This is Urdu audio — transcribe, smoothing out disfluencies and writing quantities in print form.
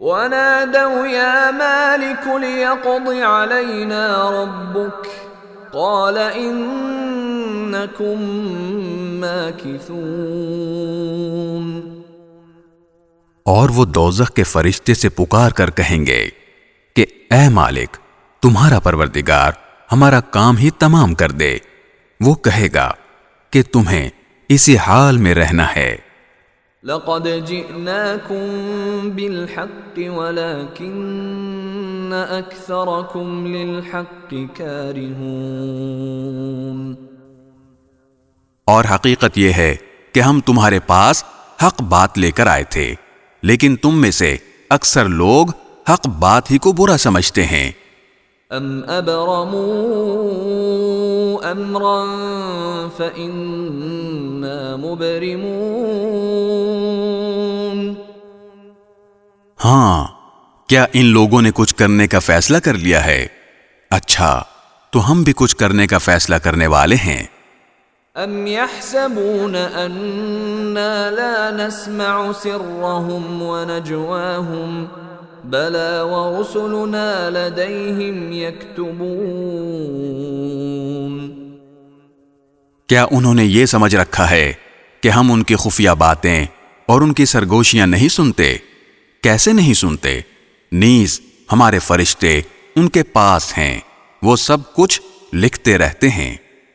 ونادوا يا مالك ليقض علينا ربك قال إنكم ماكثون۔ اور وہ دوزخ کے فرشتے سے پکار کر کہیں گے کہ اے مالک، تمہارا پروردگار ہمارا کام ہی تمام کر دے۔ وہ کہے گا کہ تمہیں اسی حال میں رہنا ہے۔ لقد جئناكم بالحق ولكن أكثركم للحق كارهون۔ اور حقیقت یہ ہے کہ ہم تمہارے پاس حق بات لے کر آئے تھے، لیکن تم میں سے اکثر لوگ حق بات ہی کو برا سمجھتے ہیں۔ ام ابرموا امرا فإنا مبرمون۔ ہاں، کیا ان لوگوں نے کچھ کرنے کا فیصلہ کر لیا ہے؟ اچھا، تو ہم بھی کچھ کرنے کا فیصلہ کرنے والے ہیں۔ ام يحسبون أنا لا نسمع سرهم ونجواهم بلى ورسلنا لديهم يكتبون۔ کیا انہوں نے یہ سمجھ رکھا ہے کہ ہم ان کی خفیہ باتیں اور ان کی سرگوشیاں نہیں سنتے؟ کیسے نہیں سنتے؟ نیز ہمارے فرشتے ان کے پاس ہیں، وہ سب کچھ لکھتے رہتے ہیں۔